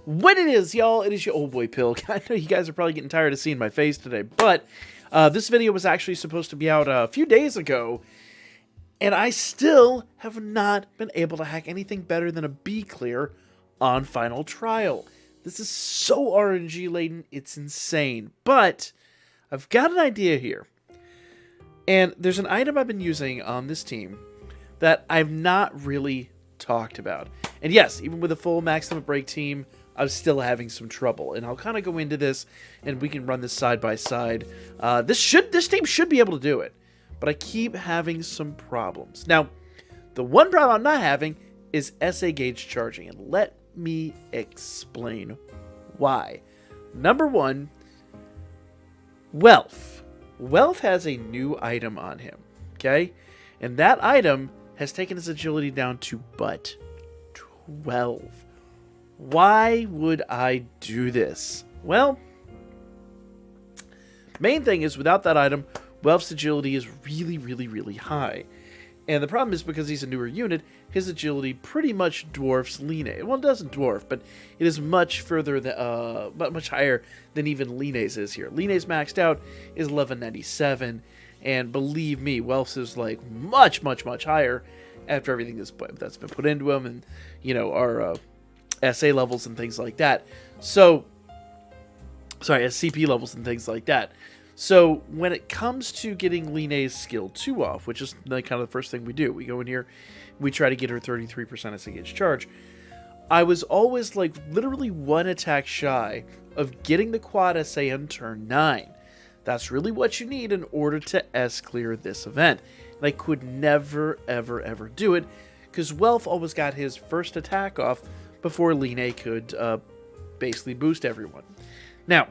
What it is, y'all, it is your old boy Pill. I know you guys are probably getting tired of seeing my face today, but this video was actually supposed to be out a few days ago, and I still have not been able to hack anything better than a B clear on Final Trial. This is so RNG laden, it's insane, but I've got an idea here. And there's an item I've been using on this team that I've not really talked about. And yes, even with a full max limit break team, I'm still having some trouble. And I'll kind of go into this, and we can run this side by side. This team should be able to do it, but I keep having some problems. Now, the one problem I'm not having is SA gauge charging, and let me explain why. Number one, Wealth. Wealth has a new item on him, okay? And that item has taken his agility down to but 12. Why would I do this? Well, main thing is without that item, Wealth's agility is really high. And the problem is because he's a newer unit, his agility pretty much dwarfs Line. Well, it doesn't dwarf, but it is much further, much higher than even Line's is here. Line's maxed out is 1197, and believe me, Wealth's is like much higher after everything that's been put into him, and you know our SA levels and things like that. So, sorry, SCP levels and things like that. So when it comes to getting Line's skill 2 off, which is the kind of the first thing we do, we go in here, we try to get her 33% SA gauge charge. I was always like literally one attack shy of getting the quad SA on turn 9. That's really what you need in order to S clear this event. And I could never ever do it because Wealth always got his first attack off before Line could basically boost everyone. Now,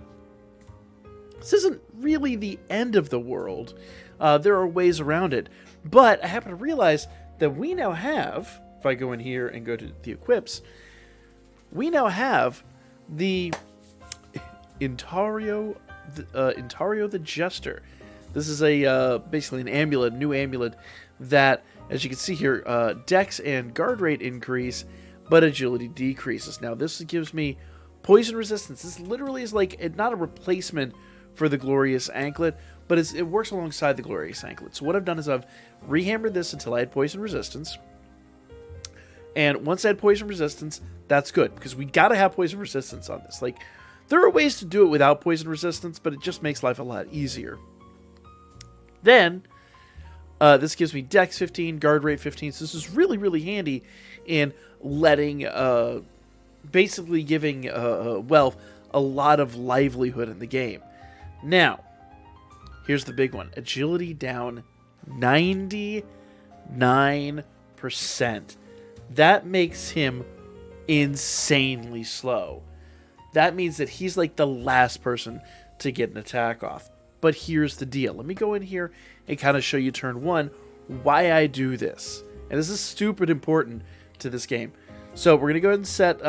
this isn't really the end of the world. There are ways around it. But I happen to realize that we now have, if I go in here and go to the equips, we now have the Intario the Jester. This is a basically an amulet, new amulet that, as you can see here, dex and guard rate increase, but agility decreases. Now this gives me poison resistance. This literally is like not a replacement for the Glorious Anklet, but it works alongside the Glorious Anklet. So what I've done is I've rehammered this until I had poison resistance. And once I had poison resistance, that's good, because we gotta have poison resistance on this. Like, there are ways to do it without poison resistance, but it just makes life a lot easier. Then, this gives me Dex 15, Guard Rate 15, so this is really handy in letting, basically giving Wealth a lot of livelihood in the game. Now, here's the big one. Agility down 99%. That makes him insanely slow. That means that he's like the last person to get an attack off. But here's the deal. Let me go in here and kind of show you turn 1 why I do this. And this is stupid important to this game. So we're going to go ahead and set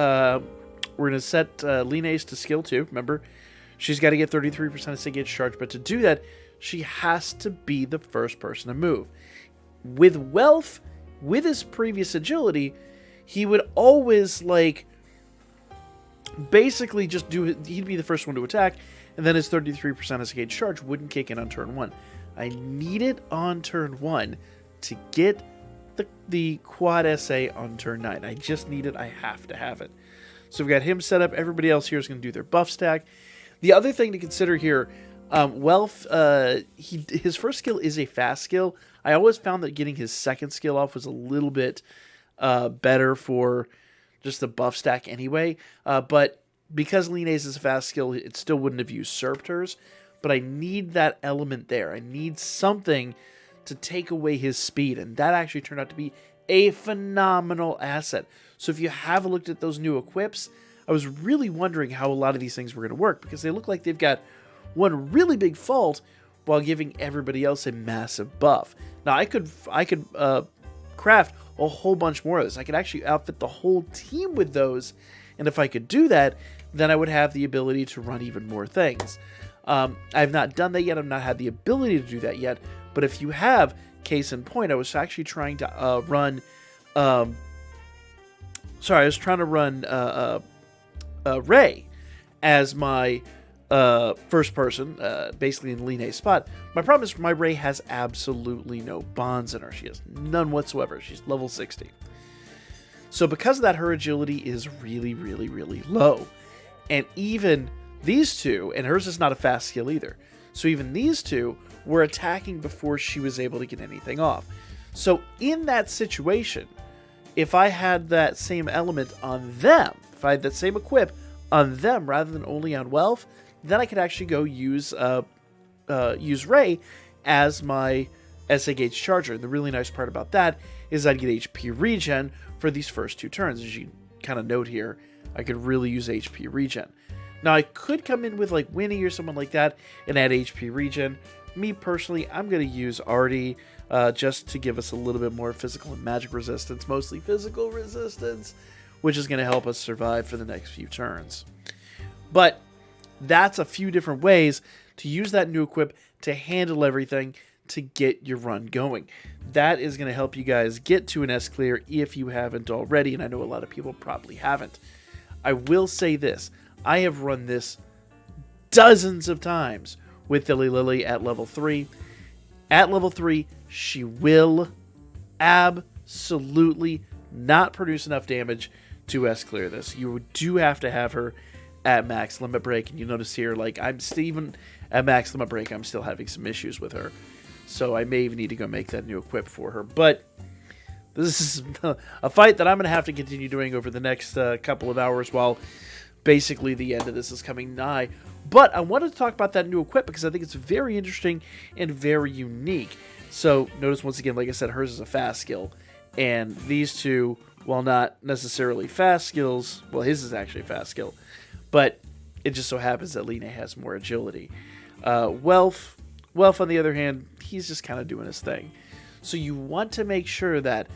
Line's to skill 2. Remember, she's got to get 33% of SA gauge charge, but to do that, she has to be the first person to move. With Wealth, with his previous agility, he would always, like, basically just he'd be the first one to attack, and then his 33% SA gauge charge wouldn't kick in on turn 1. I need it on turn 1 to get the quad SA on turn 9. I just need it. I have to have it. So we've got him set up. Everybody else here is going to do their buff stack. The other thing to consider here, Wealth, his first skill is a fast skill. I always found that getting his second skill off was a little bit better for just the buff stack anyway. But because Line's is a fast skill, it still wouldn't have usurped hers. But I need that element there. I need something to take away his speed. And that actually turned out to be a phenomenal asset. So if you have looked at those new equips, I was really wondering how a lot of these things were going to work, because they look like they've got one really big fault while giving everybody else a massive buff. Now, I could craft a whole bunch more of this. I could actually outfit the whole team with those, and if I could do that, then I would have the ability to run even more things. I've not done that yet. I've not had the ability to do that yet, but if you have, case in point, I was actually trying to run Ray as my first person, basically in Line's spot. My problem is my Ray has absolutely no bonds in her. She has none whatsoever. She's level 60. So because of that, her agility is really, really, really low. And even these two, and hers is not a fast skill either. So even these two were attacking before she was able to get anything off. So in that situation, if I had that same element on them, if I had that same equip on them rather than only on Welf, then I could actually go use Ray as my SA Gauge Charger. And the really nice part about that is I'd get HP regen for these first 2 turns. As you kind of note here, I could really use HP regen. Now, I could come in with like Winnie or someone like that and add HP regen. Me personally, I'm going to use Artie just to give us a little bit more physical and magic resistance, mostly physical resistance, which is going to help us survive for the next few turns. But that's a few different ways to use that new equip to handle everything to get your run going. That is going to help you guys get to an S clear if you haven't already, and I know a lot of people probably haven't. I will say this. I have run this dozens of times with Dilly Lily at level 3. At level 3, she will absolutely not produce enough damage to S-clear this. You do have to have her at max limit break, and you notice here, like, I'm still, even at max limit break, I'm still having some issues with her. So I may even need to go make that new equip for her. But this is a fight that I'm going to have to continue doing over the next couple of hours while basically the end of this is coming nigh. But I wanted to talk about that new equip because I think it's very interesting and very unique. So notice once again, like I said, hers is a fast skill. And these two, while not necessarily fast skills, well, his is actually a fast skill. But it just so happens that Line has more agility. Welf, on the other hand, he's just kind of doing his thing. So you want to make sure that,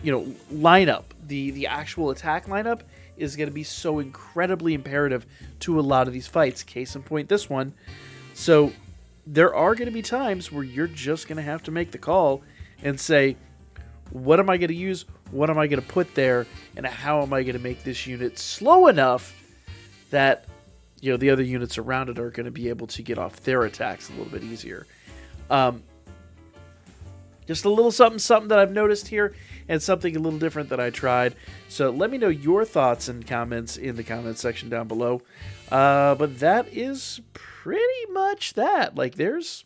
lineup, the actual attack lineup is going to be so incredibly imperative to a lot of these fights. Case in point, this one. So there are going to be times where you're just going to have to make the call and say, what am I going to use? What am I going to put there? And how am I going to make this unit slow enough that, the other units around it are going to be able to get off their attacks a little bit easier. Just a little something that I've noticed here, and something a little different that I tried. So let me know your thoughts and comments in the comments section down below. But that is pretty much that. Like, there's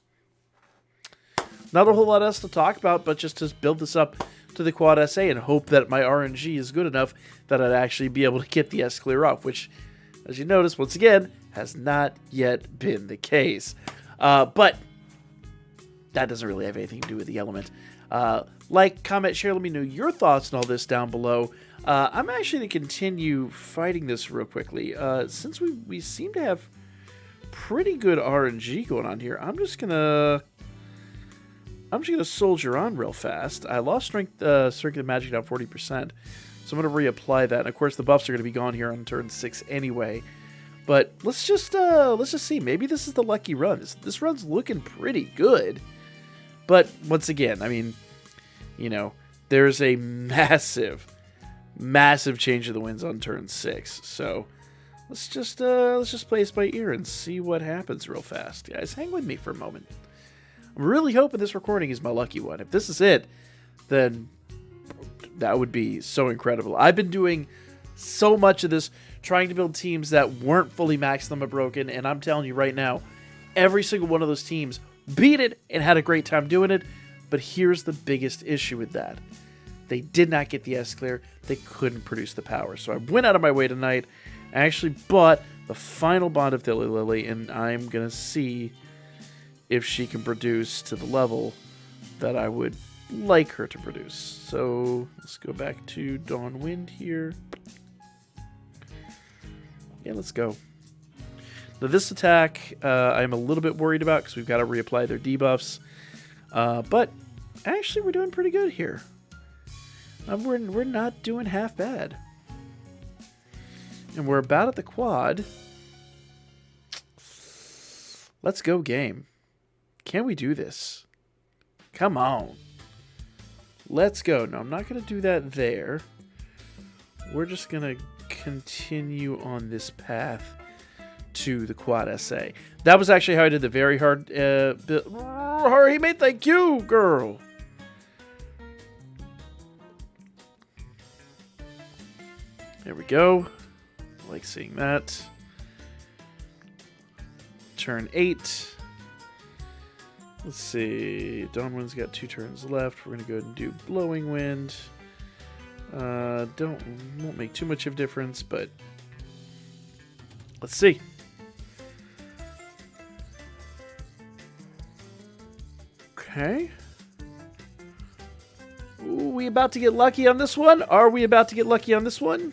not a whole lot else to talk about, but just to build this up to the quad SA and hope that my RNG is good enough that I'd actually be able to get the S clear off, which, as you notice, once again, has not yet been the case. But that doesn't really have anything to do with the element. Like, comment, share, let me know your thoughts on all this down below. I'm actually going to continue fighting this real quickly. Since we seem to have pretty good RNG going on here, I'm just gonna soldier on real fast. I lost strength of magic down 40%, so I'm gonna reapply that. And of course, the buffs are gonna be gone here on turn 6 anyway. But let's just see. Maybe this is the lucky run. This run's looking pretty good. But once again, I mean, there's a massive change of the winds on turn 6. So let's just play this by ear and see what happens real fast. Guys, hang with me for a moment. I'm really hoping this recording is my lucky one. If this is it, then that would be so incredible. I've been doing so much of this, trying to build teams that weren't fully max limit broken, and I'm telling you right now, every single one of those teams beat it and had a great time doing it. But here's the biggest issue with that. They did not get the S clear. They couldn't produce the power. So I went out of my way tonight. I actually bought the final bond of Dilly Lily, and I'm going to see if she can produce to the level that I would like her to produce. So let's go back to Dawn Wind here. Yeah, let's go. Now this attack I'm a little bit worried about because we've got to reapply their debuffs. But actually we're doing pretty good here. We're not doing half bad. And we're about at the quad. Let's go, game. Can we do this? Come on. Let's go. No, I'm not going to do that there. We're just going to continue on this path to the Quad SA. That was actually how I did the very hard Hurry, mate, thank you, girl. There we go. I like seeing that. Turn 8. Let's see. Dawnwind's got 2 turns left. We're gonna go ahead and do Blowing Wind. Won't make too much of a difference, but let's see. Okay. Ooh, we about to get lucky on this one? Are we about to get lucky on this one?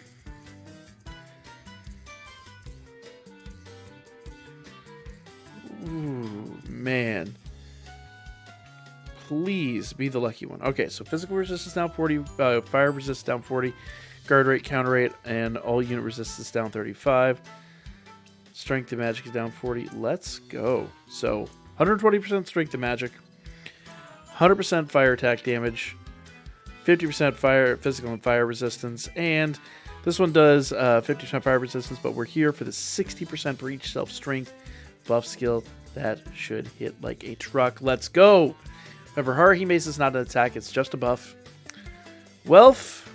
Ooh, man. Please be the lucky one. Okay, so physical resistance down 40, fire resistance down 40, guard rate, counter rate, and all unit resistance down 35. Strength to magic is down 40. Let's go. So 120% strength to magic, 100% fire attack damage, 50% fire physical and fire resistance, and this one does 50% fire resistance, but we're here for the 60% for each self-strength buff skill. That should hit like a truck. Let's go. Remember, Haruhi Mace is not an attack, it's just a buff. Wealth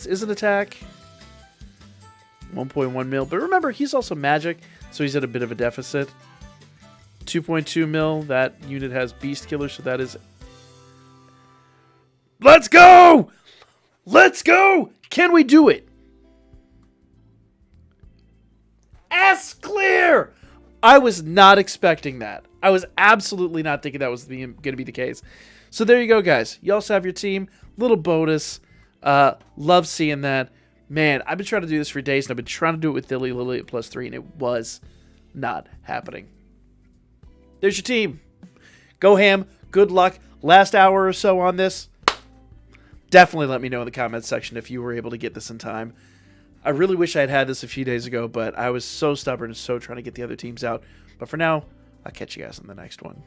is an attack. 1.1 mil. But remember, he's also magic, so he's at a bit of a deficit. 2.2 mil. That unit has Beast Killer, so that is... Let's go! Let's go! Can we do it? S clear! I was not expecting that. I was absolutely not thinking that was going to be the case. So there you go, guys. You also have your team. Little bonus. Love seeing that. Man, I've been trying to do this for days, and I've been trying to do it with Dilly Lily at +3, and it was not happening. There's your team. Go ham. Good luck. Last hour or so on this. Definitely let me know in the comments section if you were able to get this in time. I really wish I had had this a few days ago, but I was so stubborn and so trying to get the other teams out. But for now, I'll catch you guys in the next one.